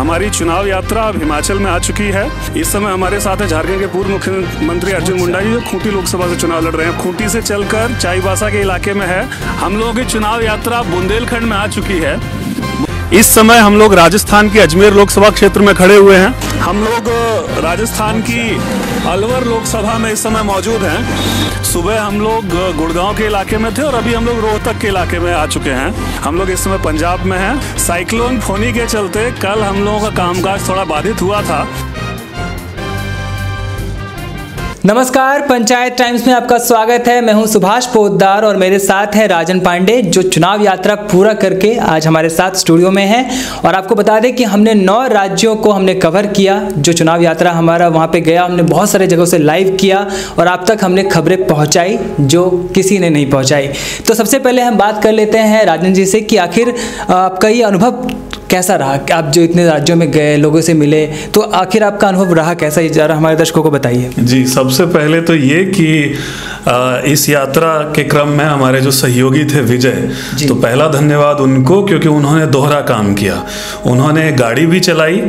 हमारी चुनाव यात्रा अब हिमाचल में आ चुकी है। इस समय हमारे साथ है झारखंड के पूर्व मुख्यमंत्री अर्जुन मुंडा जी, जो खूंटी लोकसभा से चुनाव लड़ रहे हैं। खूंटी से चलकर चाईबासा के इलाके में है। हम लोगों की चुनाव यात्रा बुंदेलखंड में आ चुकी है। इस समय हम लोग राजस्थान के अजमेर लोकसभा क्षेत्र में खड़े हुए हैं। हम लोग राजस्थान की अलवर लोकसभा में इस समय मौजूद हैं। सुबह हम लोग गुड़गांव के इलाके में थे और अभी हम लोग रोहतक के इलाके में आ चुके हैं। हम लोग इस समय पंजाब में हैं। साइक्लोन फोनी के चलते कल हम लोगों का कामकाज थोड़ा बाधित हुआ था। नमस्कार, पंचायत टाइम्स में आपका स्वागत है। मैं हूं सुभाष पोद्दार और मेरे साथ है राजन पांडे, जो चुनाव यात्रा पूरा करके आज हमारे साथ स्टूडियो में हैं। और आपको बता दें कि हमने 9 राज्यों को हमने कवर किया। जो चुनाव यात्रा हमारा वहां पे गया, हमने बहुत सारे जगहों से लाइव किया और आप तक हमने खबरें पहुंचाई जो किसी ने नहीं पहुंचाई। तो सबसे पहले हम बात कर लेते हैं राजन जी से कि आखिर आपका ये अनुभव कैसा रहा? आप जो इतने राज्यों में गए, लोगों से मिले, तो आखिर आपका अनुभव रहा कैसा, जरा हमारे दर्शकों को बताइए। जी, सबसे पहले तो ये कि इस यात्रा के क्रम में हमारे जो सहयोगी थे विजय, तो पहला धन्यवाद उनको, क्योंकि उन्होंने दोहरा काम किया। उन्होंने गाड़ी भी चलाई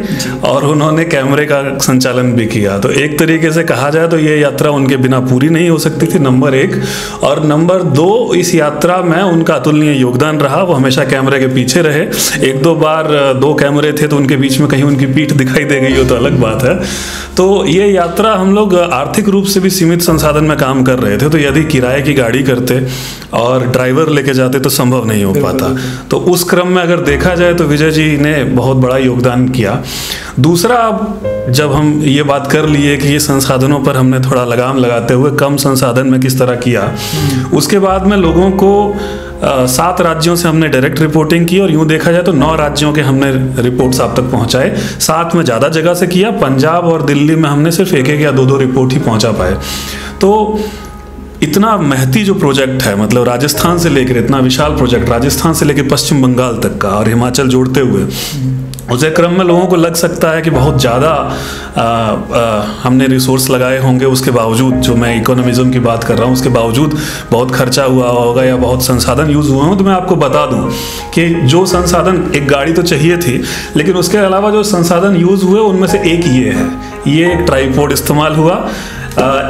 और उन्होंने कैमरे का संचालन भी किया। तो एक तरीके से कहा जाए तो ये यात्रा उनके बिना पूरी नहीं हो सकती थी, नंबर 1। और नंबर 2, इस यात्रा में उनका अतुलनीय योगदान रहा। वो हमेशा कैमरे के पीछे रहे। 1-2 बार 2 कैमरे थे तो उनके बीच में कहीं उनकी पीठ दिखाई दे गई हो तो अलग बात है। तो ये यात्रा हम लोग आर्थिक रूप से भी सीमित संसाधन में काम कर रहे थे, तो यदि किराए की गाड़ी करते और ड्राइवर लेके जाते तो संभव नहीं हो पाता। तो उस क्रम में अगर देखा जाए तो विजय जी ने बहुत बड़ा योगदान किया। दूसरा, जब हम ये बात कर लिए कि ये संसाधनों पर हमने थोड़ा लगाम लगाते हुए कम संसाधन में किस तरह किया, उसके बाद में लोगों को 7 राज्यों से हमने डायरेक्ट रिपोर्टिंग की और यूँ देखा जाए तो 9 राज्यों के हमने रिपोर्ट्स आप तक पहुंचाए। 7 में ज़्यादा जगह से किया। पंजाब और दिल्ली में हमने सिर्फ 1-1 या 2-2 रिपोर्ट ही पहुंचा पाए। तो इतना महती जो प्रोजेक्ट है, मतलब राजस्थान से लेकर इतना विशाल प्रोजेक्ट, राजस्थान से लेकर पश्चिम बंगाल तक का और हिमाचल जोड़ते हुए, उस क्रम में लोगों को लग सकता है कि बहुत ज़्यादा हमने रिसोर्स लगाए होंगे। उसके बावजूद, जो मैं इकोनॉमिज्म की बात कर रहा हूँ, उसके बावजूद बहुत खर्चा हुआ होगा या बहुत संसाधन यूज़ हुए हों। तो मैं आपको बता दूँ कि जो संसाधन, एक गाड़ी तो चाहिए थी, लेकिन उसके अलावा जो संसाधन यूज़ हुए उनमें से एक ये है। ये एक ट्राइपॉड इस्तेमाल हुआ,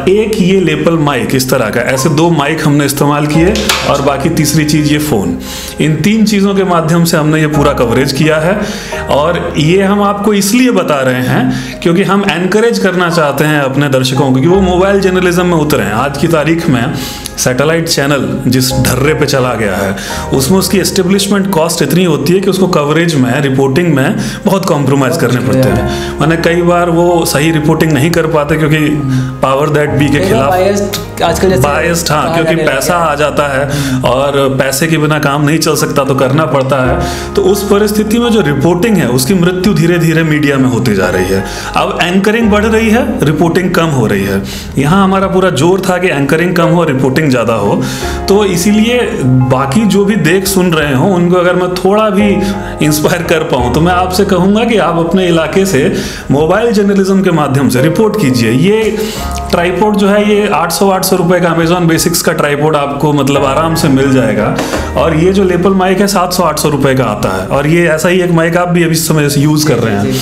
एक ये लेपल माइक, इस तरह का, ऐसे 2 माइक हमने इस्तेमाल किए, और बाकी तीसरी चीज़ ये फ़ोन। इन 3 चीज़ों के माध्यम से हमने ये पूरा कवरेज किया है। और ये हम आपको इसलिए बता रहे हैं क्योंकि हम एनकरेज करना चाहते हैं अपने दर्शकों को कि वो मोबाइल जर्नलिज्म में उतरें। आज की तारीख में सैटेलाइट चैनल जिस ढर्रे पे चला गया है, उसमें उसकी एस्टेब्लिशमेंट कॉस्ट इतनी होती है कि उसको कवरेज में, रिपोर्टिंग में बहुत कॉम्प्रोमाइज़ करने पड़ते हैं। मैंने कई बार वो सही रिपोर्टिंग नहीं कर पाते क्योंकि पावर दैट बी के खिलाफ आजकल बायस्ड, हाँ, क्योंकि पैसा आ जाता है और पैसे के बिना काम नहीं चल सकता, तो करना पड़ता है। तो उस परिस्थिति में जो रिपोर्टिंग है उसकी मृत्यु धीरे धीरे मीडिया में होती जा रही है। अब एंकरिंग बढ़ रही है, रिपोर्टिंग कम हो रही है। यहाँ हमारा पूरा जोर था कि एंकरिंग कम हो, रिपोर्टिंग ज़्यादा हो। तो इसीलिए बाकी जो भी देख सुन रहे हो उनको अगर मैं थोड़ा भी इंस्पायर कर पाऊँ तो मैं आपसे कहूँगा कि आप अपने इलाके से मोबाइल जर्नलिज्म के माध्यम से रिपोर्ट कीजिए। ये ट्राइपॉड जो है, ये 800 रुपए का अमेजॉन बेसिक्स का ट्राइपॉड आपको मतलब आराम से मिल जाएगा। और ये जो लेपल माइक है 700-800 रुपए का आता है। और ये ऐसा ही एक माइक आप भी अभी समय यूज कर रहे हैं।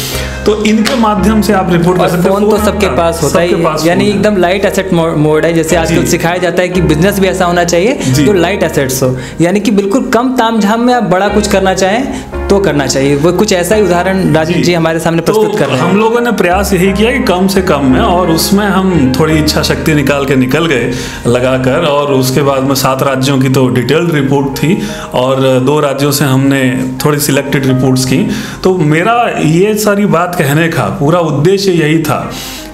तो इनके माध्यम से आप रिपोर्ट कर सकते हैं। फोन तो सबके पास होता ही, यानी एकदम लाइट एसेट मोड है। जैसे आजकल सिखाया जाता है कि बिजनेस भी ऐसा होना चाहिए जो लाइट एसेट्स हो, यानी कि बिल्कुल कम तामझाम में आप बड़ा कुछ करना चाहें तो करना चाहिए। वो कुछ ऐसा ही उदाहरण राजन जी हमारे सामने प्रस्तुत कर रहे हैं। हम लोगों ने प्रयास यही किया कि कम से कम में, और उसमें हम थोड़ी इच्छा शक्ति निकाल के निकल गए लगाकर। और उसके बाद में 7 राज्यों की तो डिटेल्ड रिपोर्ट थी और 2 राज्यों से हमने थोड़ी सिलेक्टेड रिपोर्ट्स की। तो मेरा ये सारी बात कहने का पूरा उद्देश्य यही था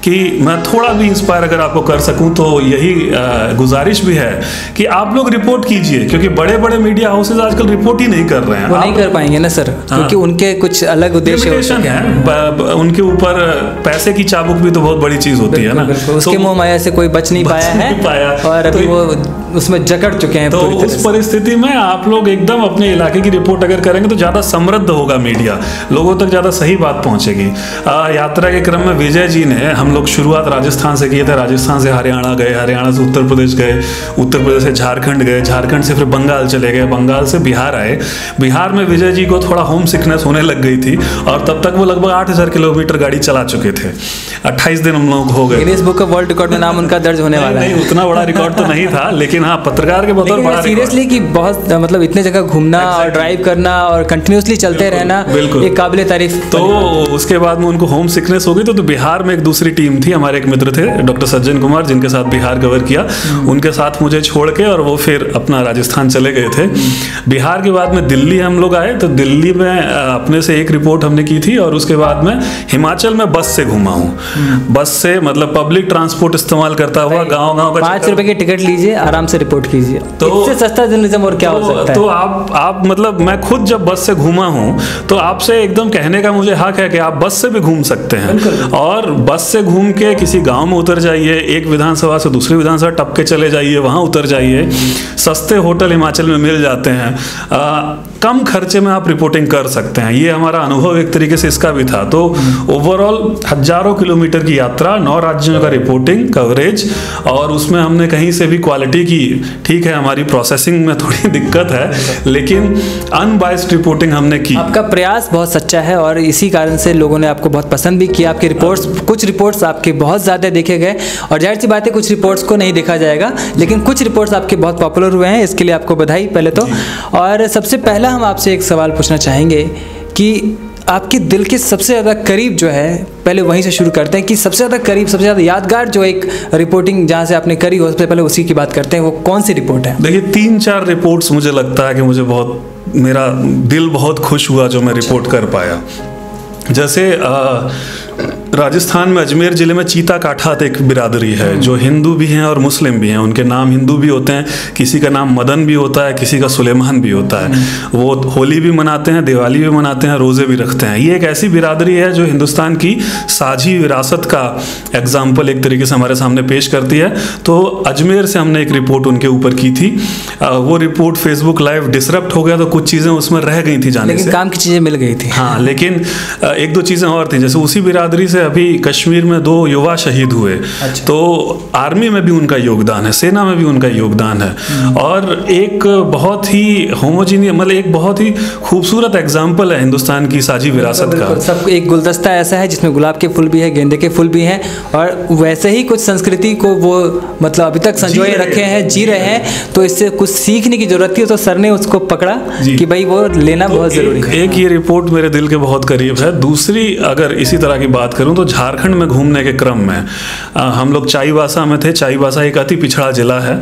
कि मैं थोड़ा भी इंस्पायर अगर आपको कर सकूं, तो यही गुजारिश भी है कि आप लोग रिपोर्ट कीजिए, क्योंकि बड़े बड़े मीडिया हाउसेज आजकल रिपोर्ट ही नहीं कर रहे हैं। वो नहीं कर पाएंगे ना सर, क्योंकि उनके कुछ अलग उद्देश्य है। उनके ऊपर पैसे की चाबुक भी तो बहुत बड़ी चीज होती है ना। उसके मोह माया से कोई बच नहीं पाया है और अभी वो उसमें जकड़ चुके हैं। तो उस परिस्थिति में आप लोग एकदम अपने इलाके की रिपोर्ट अगर करेंगे तो ज़्यादा समृद्ध होगा मीडिया, लोगों तक ज़्यादा सही बात पहुंचेगी। यात्रा के क्रम में विजय जी ने हम लोग शुरुआत राजस्थान से किए थे, राजस्थान से हरियाणा गए, हरियाणा से उत्तर प्रदेश गए, उत्तर प्रदेश से झारखंड गए, झारखंड से फिर बंगाल चले गए, बंगाल से बिहार आए। बिहार में विजय जी को थोड़ा होम सिकनेस होने लग गई थी और तब तक वो लगभग 8000 किलोमीटर गाड़ी चला चुके थे। 28 दिन हम लोग हो गए। Guinness book of world record में नाम उनका दर्ज होने वाला है। नहीं, उतना बड़ा रिकॉर्ड तो नहीं था, लेकिन हाँ, पत्रकार के बतौर बड़ा सीरियसली कि बहुत मतलब इतने जगह घूमना और ड्राइव करना और कंटिन्यूसली चलते रहना एक काबिल तारीफ। तो उसके बाद में उनको होम सिकनेस हो गई, तो बिहार में एक दूसरी टीम थी, हमारे एक मित्र थे डॉक्टर सज्जन कुमार, जिनके साथ बिहार कवर किया, उनके साथ मुझे छोड़ के और वो फिर अपना राजस्थान चले गए थे। बिहार के बाद में दिल्ली हम लोग आए, तो दिल्ली में अपने से एक रिपोर्ट हमने की थी और उसके बाद में हिमाचल में बस से घूमा हूँ। बस से मतलब पब्लिक ट्रांसपोर्ट इस्तेमाल करता हुआ गाँव का 5 रुपए की टिकट लीजिए, आराम से रिपोर्ट कीजिए। तो इससे सस्ता जर्नलिज्म और क्या हो सकता है? तो आप मतलब मैं खुद जब बस से घूमा हूँ तो आपसे एकदम कहने का मुझे हक है कि आप बस से भी घूम सकते हैं। और बस से घूम के किसी गांव में उतर जाइए, एक विधानसभा से दूसरी विधानसभा टपके चले जाइए, वहां उतर जाइए, सस्ते होटल हिमाचल में मिल जाते हैं, कम खर्चे में आप रिपोर्टिंग कर सकते हैं। ये हमारा अनुभव एक तरीके से इसका भी था। तो ओवरऑल हजारों किलोमीटर की यात्रा, 9 राज्यों का रिपोर्टिंग कवरेज, और उसमें हमने कहीं से भी क्वालिटी की, ठीक है हमारी प्रोसेसिंग में थोड़ी दिक्कत है, लेकिन अनबायस्ड रिपोर्टिंग हमने की। आपका प्रयास बहुत सच्चा है और इसी कारण से लोगों ने आपको बहुत पसंद भी किया। आपके रिपोर्ट्स, कुछ रिपोर्ट्स आपके बहुत ज़्यादा देखे गए और जाहिर सी बात है कुछ रिपोर्ट्स को नहीं देखा जाएगा, लेकिन कुछ रिपोर्ट्स आपके बहुत पॉपुलर हुए हैं, इसके लिए आपको बधाई पहले तो। और सबसे पहला हम आपसे एक सवाल पूछना चाहेंगे कि आपके दिल के सबसे ज़्यादा करीब जो है, पहले वहीं से शुरू करते हैं कि सबसे ज़्यादा करीब, सबसे ज़्यादा यादगार जो एक रिपोर्टिंग जहाँ से आपने करी हो, सबसे पहले उसी की बात करते हैं। वो कौन सी रिपोर्ट है? देखिए 3-4 रिपोर्ट्स मुझे लगता है कि मुझे बहुत, मेरा दिल बहुत खुश हुआ जो मैं रिपोर्ट कर पाया। जैसे राजस्थान में अजमेर जिले में चीता काठात एक बिरादरी है जो हिंदू भी हैं और मुस्लिम भी हैं। उनके नाम हिंदू भी होते हैं, किसी का नाम मदन भी होता है, किसी का सुलेमान भी होता है। वो होली भी मनाते हैं, दिवाली भी मनाते हैं, रोज़े भी रखते हैं। ये एक ऐसी बिरादरी है जो हिंदुस्तान की साझी विरासत का एग्जाम्पल एक तरीके से हमारे सामने पेश करती है। तो अजमेर से हमने एक रिपोर्ट उनके ऊपर की थी। वो रिपोर्ट फेसबुक लाइव डिसरप्ट हो गया तो कुछ चीज़ें उसमें रह गई थी जाने से, लेकिन काम की चीज़ें मिल गई थी। हाँ, लेकिन 1-2 चीज़ें और थी। जैसे उसी बिरादरी से अभी कश्मीर में 2 युवा शहीद हुए। अच्छा। तो आर्मी में भी उनका योगदान है, सेना में भी उनका योगदान है। और एक बहुत ही होमोजीनियस, मतलब एक बहुत ही खूबसूरत एग्जाम्पल है हिंदुस्तान की साझी विरासत का। सब एक गुलदस्ता ऐसा है जिसमें गुलाब के फूल भी है, गेंदे के फूल भी हैं, और वैसे ही कुछ संस्कृति को वो मतलब अभी तक संजोए रखे हैं, जी रहे हैं। तो इससे कुछ सीखने की जरूरत थी, तो सर ने उसको पकड़ा कि भाई वो लेना बहुत जरूरी है। एक ये रिपोर्ट मेरे दिल के बहुत करीब है। दूसरी अगर इसी तरह की बात करूं तो झारखंड में घूमने के क्रम में हम लोग चाईबासा में थे। चाईबासा एक अति पिछड़ा जिला है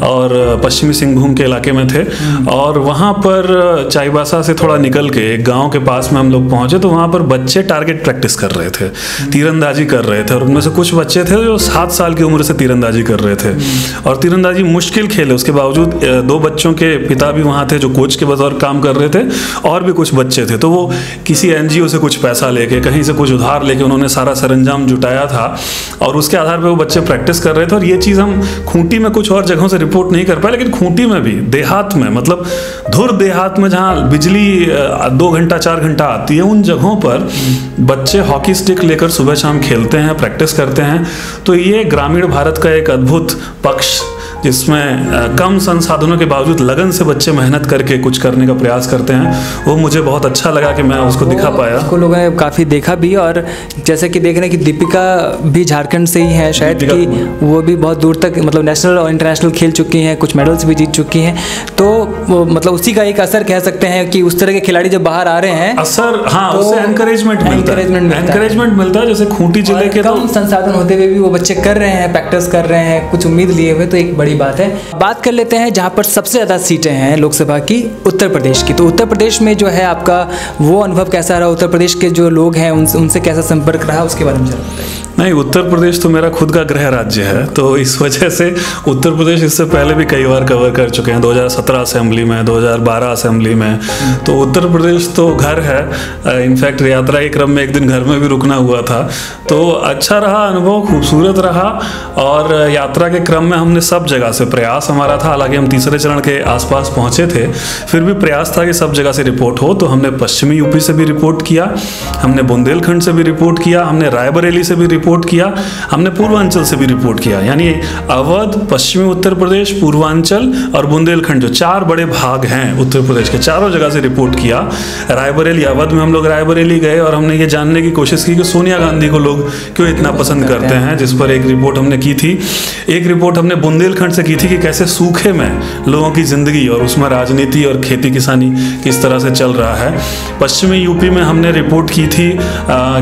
और पश्चिमी सिंहभूम के इलाके में थे। और वहाँ पर चाईबासा से थोड़ा निकल के एक गांव के पास में हम लोग पहुँचे तो वहाँ पर बच्चे टारगेट प्रैक्टिस कर रहे थे, तीरंदाजी कर रहे थे। और उनमें से कुछ बच्चे थे जो 7 साल की उम्र से तीरंदाजी कर रहे थे और तीरंदाजी मुश्किल खेले। उसके बावजूद 2 बच्चों के पिता भी वहाँ थे जो कोच के बतौर काम कर रहे थे, और भी कुछ बच्चे थे। तो वो किसी NGO से कुछ पैसा लेके, कहीं से कुछ उधार लेके उन्होंने सारा सरंजाम जुटाया था और उसके आधार पर वो बच्चे प्रैक्टिस कर रहे थे। और ये चीज़ हम खूंटी में कुछ और जगहों से रिपोर्ट नहीं कर पाए, लेकिन खूंटी में भी देहात में, मतलब धुर देहात में जहाँ बिजली 2 घंटा 4 घंटा आती है, उन जगहों पर बच्चे हॉकी स्टिक लेकर सुबह शाम खेलते हैं, प्रैक्टिस करते हैं। तो ये ग्रामीण भारत का एक अद्भुत पक्ष, जिसमें कम संसाधनों के बावजूद लगन से बच्चे मेहनत करके कुछ करने का प्रयास करते हैं, वो मुझे बहुत अच्छा लगा कि मैं उसको दिखा पाया। उसको लोगों ने काफ़ी देखा भी, और जैसे कि देख रहे हैं कि दीपिका भी झारखंड से ही है शायद, कि वो भी बहुत दूर तक मतलब नेशनल और इंटरनेशनल खेल चुकी हैं, कुछ मेडल्स भी जीत चुकी हैं। तो वो मतलब उसी का एक असर कह सकते हैं कि उस तरह के खिलाड़ी जब बाहर आ रहे हैं, असर, हाँ, तो उससे एनकरेजमेंट मिलता है। जैसे खूंटी जिले के कम संसाधन होते हुए भी वो बच्चे कर रहे हैं, प्रैक्टिस कर रहे हैं, कुछ उम्मीद लिए हुए, तो एक बड़ी बात है। बात कर लेते हैं जहां पर सबसे ज़्यादा सीटें हैं लोकसभा की, उत्तर प्रदेश की। तो उत्तर प्रदेश में जो है आपका वो अनुभव कैसा रहा? उत्तर प्रदेश के जो लोग हैं उनसे कैसा संपर्क रहा, उसके बारे में जरा बताइए। नहीं, उत्तर प्रदेश तो मेरा खुद का गृह राज्य है, तो इस वजह से उत्तर प्रदेश इससे पहले भी कई बार कवर कर चुके हैं, 2017 असेंबली में, 2012 असेंबली में। तो उत्तर प्रदेश तो घर है। इनफैक्ट यात्रा के क्रम में एक दिन घर में भी रुकना हुआ था। तो अच्छा रहा अनुभव, खूबसूरत रहा। और यात्रा के क्रम में हमने सब जगह से, प्रयास हमारा था, हालांकि हम तीसरे चरण के आसपास पहुंचे थे, फिर भी प्रयास था कि सब जगह से रिपोर्ट हो। तो हमने पश्चिमी यूपी से भी रिपोर्ट किया, हमने बुंदेलखंड से भी रिपोर्ट किया, हमने रायबरेली से भी रिपोर्ट रिपोर्ट किया, हमने पूर्वांचल से भी रिपोर्ट किया, यानी अवध, पश्चिमी उत्तर प्रदेश, पूर्वांचल और बुंदेलखंड, जो 4 बड़े भाग हैं उत्तर प्रदेश के, चारों जगह से रिपोर्ट किया। रायबरेली, अवध में हम लोग रायबरेली गए और हमने ये जानने की कोशिश की कि सोनिया गांधी को लोग क्यों इतना पसंद करते हैं, जिस पर एक रिपोर्ट हमने की थी। एक रिपोर्ट हमने बुंदेलखंड से की थी कि कैसे सूखे में लोगों की जिंदगी और उसमें राजनीति और खेती किसानी किस तरह से चल रहा है। पश्चिमी यूपी में हमने रिपोर्ट की थी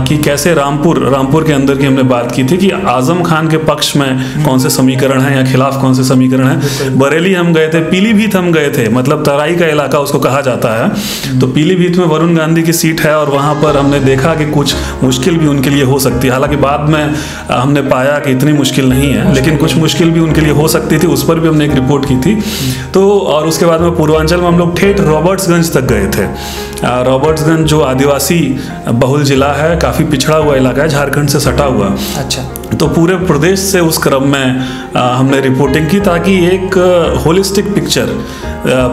कि कैसे रामपुर के अंदर की हमने बात की थी कि आजम खान के पक्ष में कौन से समीकरण हैं या खिलाफ कौन से समीकरण हैं। बरेली हम गए थे, पीलीभीत हम गए थे, मतलब तराई का इलाका उसको कहा जाता है। तो पीलीभीत में वरुण गांधी की सीट है और वहाँ पर हमने देखा कि कुछ मुश्किल भी उनके लिए हो सकती है। हालांकि बाद में हमने पाया कि इतनी मुश्किल नहीं है, लेकिन कुछ मुश्किल भी उनके लिए हो सकती थी, उस पर भी हमने एक रिपोर्ट की थी। तो और उसके बाद में पूर्वांचल में हम लोग ठेठ रॉबर्ट्सगंज तक गए थे। रॉबर्ट्सगंज जो आदिवासी बहुल जिला है, काफ़ी पिछड़ा हुआ इलाका है, झारखंड से सटा हुआ। अच्छा। तो पूरे प्रदेश से उस क्रम में हमने रिपोर्टिंग की ताकि एक होलिस्टिक पिक्चर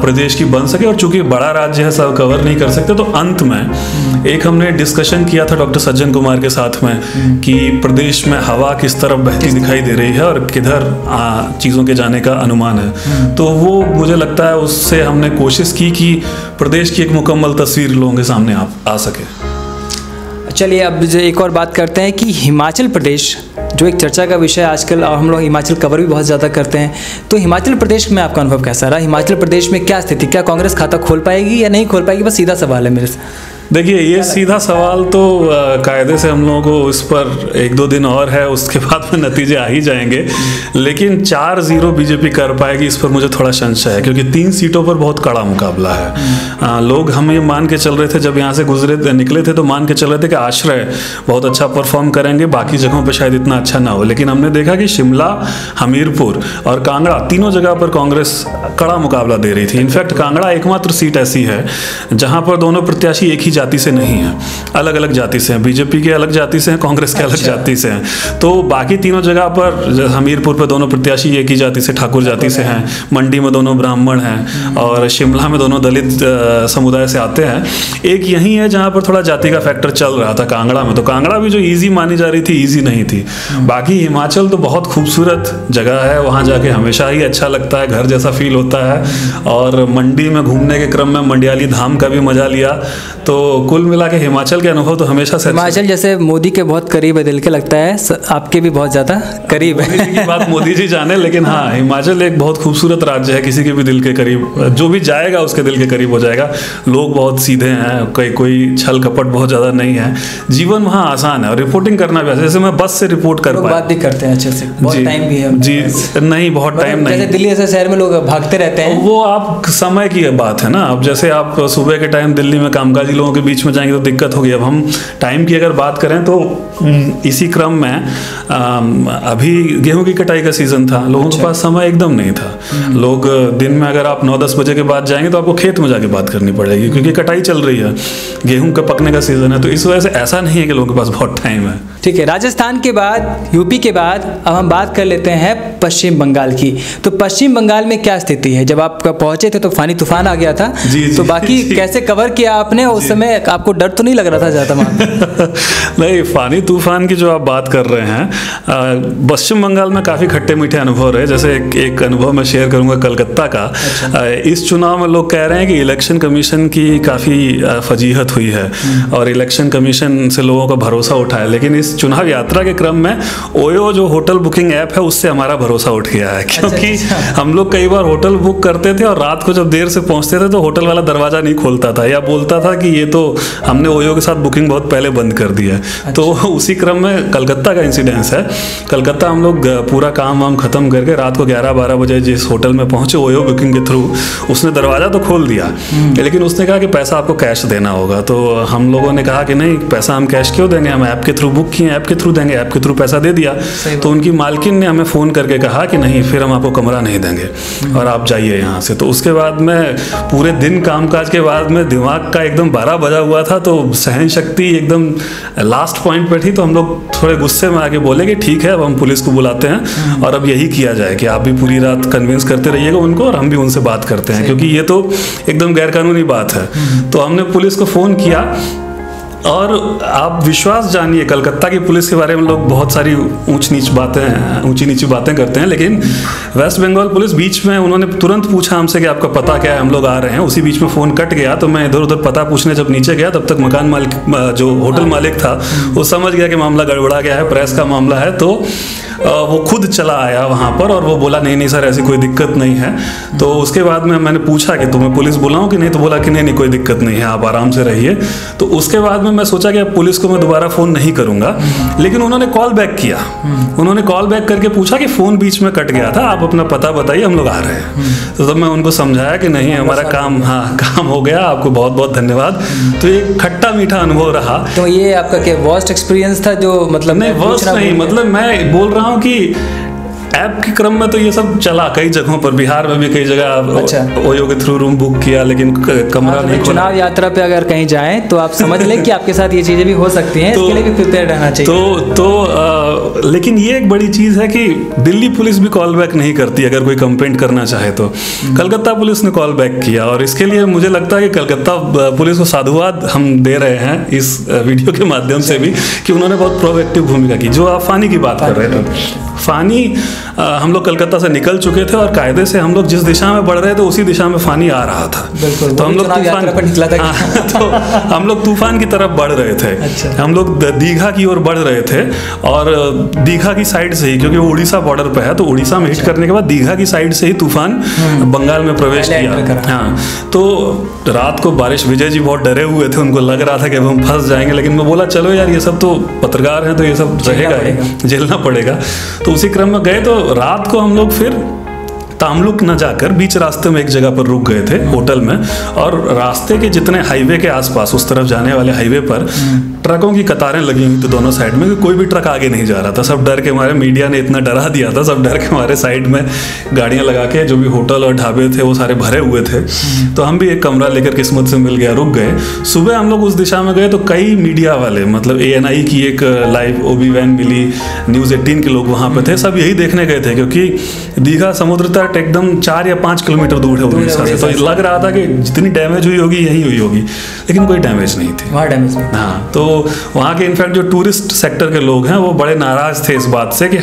प्रदेश की बन सके। और चूंकि बड़ा राज्य है, सब कवर नहीं कर सकते, तो अंत में एक हमने डिस्कशन किया था डॉक्टर सज्जन कुमार के साथ में कि प्रदेश में हवा किस तरफ बहती दिखाई दे रही है और किधर चीज़ों के जाने का अनुमान है। तो वो मुझे लगता है उससे हमने कोशिश की कि प्रदेश की एक मुकम्मल तस्वीर लोगों के सामने आ सके। चलिए अब एक और बात करते हैं कि हिमाचल प्रदेश जो एक चर्चा का विषय आजकल, और हम लोग हिमाचल कवर भी बहुत ज़्यादा करते हैं, तो हिमाचल प्रदेश में आपका अनुभव कैसा रहा? हिमाचल प्रदेश में क्या स्थिति, क्या कांग्रेस खाता खोल पाएगी या नहीं खोल पाएगी? बस सीधा सवाल है मेरे से। देखिए, ये सीधा सवाल तो कायदे से हम लोगों को इस पर 1-2 दिन और है, उसके बाद में नतीजे आ ही जाएंगे। लेकिन 4-0 बीजेपी कर पाएगी, इस पर मुझे थोड़ा संशय है, क्योंकि 3 सीटों पर बहुत कड़ा मुकाबला है। लोग हम ये मान के चल रहे थे, जब यहाँ से निकले थे तो मान के चल रहे थे कि आश्रय बहुत अच्छा परफॉर्म करेंगे, बाकी जगहों पर शायद इतना अच्छा ना हो। लेकिन हमने देखा कि शिमला, हमीरपुर और कांगड़ा, तीनों जगह पर कांग्रेस कड़ा मुकाबला दे रही थी। इनफैक्ट कांगड़ा एकमात्र सीट ऐसी है जहाँ पर दोनों प्रत्याशी एक ही जाति से नहीं है, अलग अलग जाति से हैं। बीजेपी के अलग जाति से हैं, कांग्रेस के अलग जाति से हैं। तो बाकी तीनों जगह पर, हमीरपुर पर दोनों प्रत्याशी एक ही जाति से, ठाकुर जाति से हैं, मंडी में दोनों ब्राह्मण हैं और शिमला में दोनों दलित समुदाय से आते हैं। एक यही है जहाँ पर थोड़ा जाति का फैक्टर चल रहा था कांगड़ा में। तो कांगड़ा भी जो ईजी मानी जा रही थी, ईजी नहीं थी। बाकी हिमाचल तो बहुत खूबसूरत जगह है, वहाँ जाके हमेशा ही अच्छा लगता है, घर जैसा फील होता है। और मंडी में घूमने के क्रम में मंडियाली धाम का भी मजा लिया। तो कुल मिला के हिमाचल के अनुभव तो हमेशा से, हिमाचल जैसे मोदी के बहुत करीब है, दिल के लगता है, आपके भी बहुत ज़्यादा करीब है। मोदी जी की बात मोदी जी जाने, लेकिन हाँ, हिमाचल एक बहुत खूबसूरत राज्य है, किसी के भी दिल के करीब, जो भी जाएगा उसके दिल के करीब हो जाएगा। लोग बहुत सीधे हैं, कोई छल कपट बहुत ज़्यादा नहीं है, जीवन वहाँ आसान है और रिपोर्टिंग करना भी, जैसे मैं बस से रिपोर्ट कर पाया, बात भी करते हैं अच्छे से, बहुत टाइम भी है जी, नहीं बहुत टाइम नहीं, जैसे दिल्ली जैसे शहर में लोग भागते रहते हैं, वो आप समय की बात है ना। अब जैसे आप सुबह के टाइम दिल्ली में कामकाजी लोगों के बीच में जाएंगे तो दिक्कत होगी। अब हम टाइम की अगर बात करें तो इसी क्रम में अभी गेहूं की कटाई का सीजन था, लोगों के पास समय एकदम नहीं था। लोग दिन में अगर आप 9-10 बजे के बाद जाएंगे तो आपको खेत में जाके बात करनी पड़ेगी, क्योंकि कटाई चल रही है, गेहूं का पकने का सीजन है। तो इस वजह से ऐसा नहीं है कि लोगों के पास बहुत टाइम है। ठीक है, राजस्थान के बाद, यूपी के बाद अब हम बात कर लेते हैं पश्चिम बंगाल की। तो पश्चिम बंगाल में क्या स्थिति है? जब आप पहुंचे थे तो फानी तूफान आ गया था, तो बाकी कैसे कवर किया आपने उस समय? आपको डर तो नहीं लग रहा था ज़्यादा वहाँ? नहीं, फानी तूफान की जो आप बात कर रहे हैं, पश्चिम बंगाल में काफ़ी खट्टे मीठे अनुभव रहे। जैसे एक अनुभव मैं शेयर करूंगा कलकत्ता का। अच्छा। इस चुनाव में लोग कह रहे हैं कि इलेक्शन कमीशन की काफ़ी फजीहत हुई है और इलेक्शन कमीशन से लोगों का भरोसा उठा है, लेकिन इस चुनाव यात्रा के क्रम में ओयो जो होटल बुकिंग ऐप है, उससे हमारा भरोसा उठ गया है। क्योंकि हम लोग कई बार होटल बुक करते थे और रात को जब देर से पहुंचते थे तो होटल वाला दरवाजा नहीं खोलता था या बोलता था कि ये तो हमने ओयो के साथ बुकिंग बहुत पहले बंद कर दी है। अच्छा। तो उसी क्रम में कलकत्ता का इंसिडेंस है। कलकत्ता हम लोग पूरा काम वाम खत्म करके रात को 11-12 बजे जिस होटल में पहुंचे ओयो बुकिंग के थ्रू, उसने दरवाजा तो खोल दिया, लेकिन उसने कहा कि पैसा आपको कैश देना होगा। तो हम लोगों ने कहा कि नहीं, पैसा हम कैश क्यों देंगे, हम ऐप के थ्रू बुक किए, ऐप के थ्रू देंगे, ऐप के थ्रू पैसा दे दिया। तो उनकी मालकिन ने हमें फ़ोन करके कहा कि नहीं, फिर हम आपको कमरा नहीं देंगे और आप जाइए यहाँ से। तो उसके बाद में पूरे दिन कामकाज के बाद में दिमाग का एकदम 12 बजा हुआ था, तो सहन शक्ति एकदम लास्ट पॉइंट पे थी। तो हम लोग थोड़े गुस्से में आके बोले कि ठीक है, अब हम पुलिस को बुलाते हैं और अब यही किया जाए कि आप भी पूरी रात कन्विंस करते रहिएगा उनको और हम भी उनसे बात करते हैं, क्योंकि ये तो एकदम गैरकानूनी बात है। तो हमने पुलिस को फ़ोन किया और आप विश्वास जानिए, कलकत्ता की पुलिस के बारे में लोग बहुत सारी ऊंची नीची बातें करते हैं, लेकिन वेस्ट बंगाल पुलिस बीच में उन्होंने तुरंत पूछा हमसे कि आपका पता क्या है, हम लोग आ रहे हैं। उसी बीच में फ़ोन कट गया, तो मैं इधर उधर पता पूछने जब नीचे गया तब तक मकान मालिक, जो होटल मालिक था, वो समझ गया कि मामला गड़बड़ा गया है, प्रेस का मामला है, तो वो खुद चला आया वहाँ पर और वो बोला नहीं सर ऐसी कोई दिक्कत नहीं है। तो उसके बाद में मैंने पूछा कि तुम्हें पुलिस बुलाऊं कि नहीं, तो बोला कि नहीं कोई दिक्कत नहीं है, आप आराम से रहिए। तो उसके बाद में मैं सोचा कि अब पुलिस को मैं दोबारा फ़ोन नहीं करूँगा, लेकिन उन्होंने कॉल बैक किया। उन्होंने कॉल बैक करके पूछा कि फ़ोन बीच में कट गया था, आप अपना पता बताइए, हम लोग आ रहे हैं। तो तब मैं उनको समझाया कि नहीं हमारा काम हो गया, आपको बहुत बहुत धन्यवाद। तो ये खट्टा मीठा अनुभव रहा। तो ये आपका क्या वर्स्ट एक्सपीरियंस था जो मतलब? नहीं वर्स्ट नहीं, मतलब मैं बोल रहा हूँ कि ऐप के क्रम में तो ये सब चला कई जगहों पर, बिहार में भी कई जगह अच्छा। ओयो के थ्रू रूम बुक किया, लेकिन कमरा नहीं। चुनाव यात्रा पे अगर कहीं जाएं तो आप समझ लें कि आपके साथ ये चीजें भी हो सकती हैं, इसके लिए भी प्रिपेयर रहना चाहिए। लेकिन ये एक बड़ी चीज़ है कि दिल्ली पुलिस भी कॉल बैक नहीं करती अगर कोई कंप्लेंट करना चाहे तो। कलकत्ता पुलिस ने कॉल बैक किया, और इसके लिए मुझे लगता है कि कलकत्ता पुलिस को साधुवाद हम दे रहे हैं इस वीडियो के माध्यम से भी, कि उन्होंने बहुत प्रोएक्टिव भूमिका की। जो आप फानी की बात कर रहे थे, फानी हम लोग कलकत्ता से निकल चुके थे और कायदे से हम लोग जिस दिशा में बढ़ रहे थे उसी दिशा में फानी आ रहा था। तो हम लोग तूफान की तरफ बढ़ रहे थे। अच्छा। हम लोग दीघा की ओर बढ़ रहे थे, और दीघा की साइड से ही, क्योंकि वो उड़ीसा बॉर्डर पे है, तो उड़ीसा में हिट करने के बाद दीघा की साइड से ही तूफान बंगाल में प्रवेश किया। हाँ, तो रात को बारिश, विजय जी बहुत डरे हुए थे, उनको लग रहा था कि अब हम फंस जाएंगे, लेकिन मैं बोला चलो यार ये सब तो पत्रकार हैं, तो ये सब रहेगा, झेलना पड़ेगा। तो उसी क्रम में गए, तो रात को हम लोग फिर तामलुक न जाकर बीच रास्ते में एक जगह पर रुक गए थे होटल में, और रास्ते के जितने हाईवे के आसपास उस तरफ जाने वाले हाईवे पर ट्रकों की कतारें लगी हुई थी दोनों साइड में, कोई भी ट्रक आगे नहीं जा रहा था। सब डर के मारे, मीडिया ने इतना डरा दिया था, सब डर के मारे साइड में गाड़ियां लगा के, जो भी होटल और ढाबे थे वो सारे भरे हुए थे। तो हम भी एक कमरा लेकर किस्मत से मिल गया, रुक गए। सुबह हम लोग उस दिशा में गए तो कई मीडिया वाले, मतलब ANI की एक लाइव OB वैन मिली, News 18 के लोग वहाँ पे थे, सब यही देखने गए थे, क्योंकि दीघा समुद्र तट एकदम 4 या 5 किलोमीटर दूर है उड़ीसा से। तो लग रहा था कि जितनी डैमेज हुई होगी यही हुई होगी, लेकिन कोई डैमेज नहीं थी वहाँ। डैमेज नहीं। हाँ, तो वहाँ के इनफैक्ट जो टूरिस्ट सेक्टर के लोग हैं वो बड़े नाराज थे इस बात से कि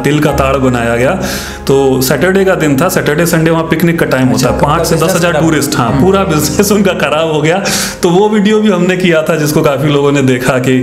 तिल का ताड़ बनाया गया। तो सैटरडे का दिन था, सैटरडे संडे वहाँ पिकनिक का टाइम होता है, 5 से 10 हज़ार टूरिस्ट। हाँ, पूरा बिजनेस उनका खराब हो गया। तो वो वीडियो भी हमने किया था, जिसको काफी लोगों ने देखा कि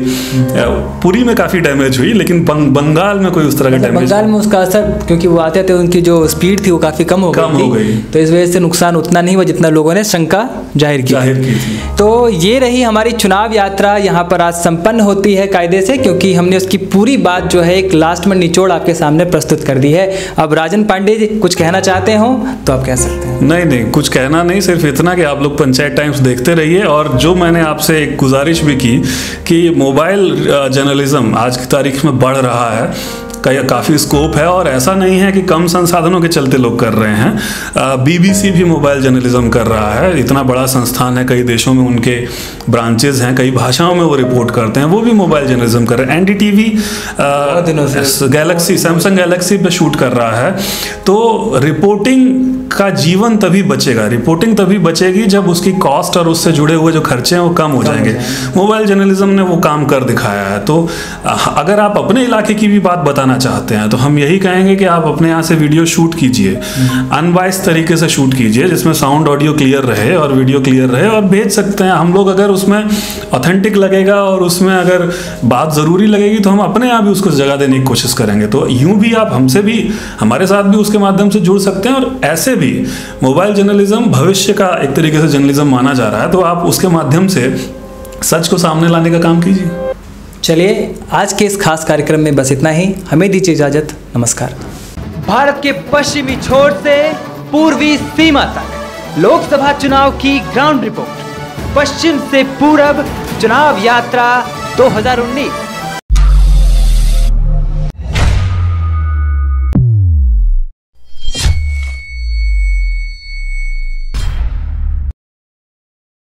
पुरी में काफी डैमेज हुई, लेकिन बंगाल में कोई उस तरह का डैमेज। बंगाल में उसका असर, क्योंकि वो आते थे, उनकी जो स्पीड थी वो काफी कम हो गई, तो इस वजह से नुकसान उतना नहीं हुआ जितना लोगों ने शंका जाहिर की थी। तो ये रही हमारी चुनाव यात्रा, यहाँ पर आज संपन्न होती है कायदे से, क्योंकि हमने उसकी पूरी बात जो है एक लास्ट में निचोड़ आपके सामने प्रस्तुत कर दी है। अब राजन पांडे जी कुछ कहना चाहते हो तो आप कह सकते हैं। नहीं, कुछ कहना नहीं, सिर्फ इतना कि आप लोग पंचायत टाइम्स देखते रहिए। और जो मैंने आपसे एक गुजारिश भी की कि मोबाइल जर्नलिज्म आज की तारीख में बढ़ रहा है, काफ़ी स्कोप है, और ऐसा नहीं है कि कम संसाधनों के चलते लोग कर रहे हैं। BBC भी मोबाइल जर्नलिज्म कर रहा है, इतना बड़ा संस्थान है, कई देशों में उनके ब्रांचेज हैं, कई भाषाओं में वो रिपोर्ट करते हैं, वो भी मोबाइल जर्नलिज्म कर रहे हैं। NDTV गैलेक्सी, सैमसंग गैलेक्सी पे शूट कर रहा है। तो रिपोर्टिंग का जीवन तभी बचेगा, रिपोर्टिंग तभी बचेगी जब उसकी कॉस्ट और उससे जुड़े हुए जो खर्चे हैं वो कम हो जाएंगे। मोबाइल जर्नलिज्म ने वो काम कर दिखाया है। तो अगर आप अपने इलाके की भी बात बताना चाहते हैं तो हम यही कहेंगे कि आप अपने यहाँ से वीडियो शूट कीजिए, अनबायस्ड तरीके से शूट कीजिए, जिसमें साउंड ऑडियो क्लियर रहे और वीडियो क्लियर रहे, और भेज सकते हैं हम लोग। अगर उसमें ऑथेंटिक लगेगा और उसमें अगर बात ज़रूरी लगेगी तो हम अपने यहाँ भी उसको जगह देने की कोशिश करेंगे। तो यूँ भी आप हमसे भी, हमारे साथ भी उसके माध्यम से जुड़ सकते हैं। और ऐसे भी मोबाइल जर्नलिज्म भविष्य का एक तरीके से जर्नलिज्म माना जा रहा है, तो आप उसके माध्यम से सच को सामने लाने का काम कीजिए। चलिए, आज के इस खास कार्यक्रम में बस इतना ही। हमें दीजिए इजाजत। नमस्कार। भारत के पश्चिमी छोर से पूर्वी सीमा तक लोकसभा चुनाव की ग्राउंड रिपोर्ट, पश्चिम से पूरब चुनाव यात्रा 2019।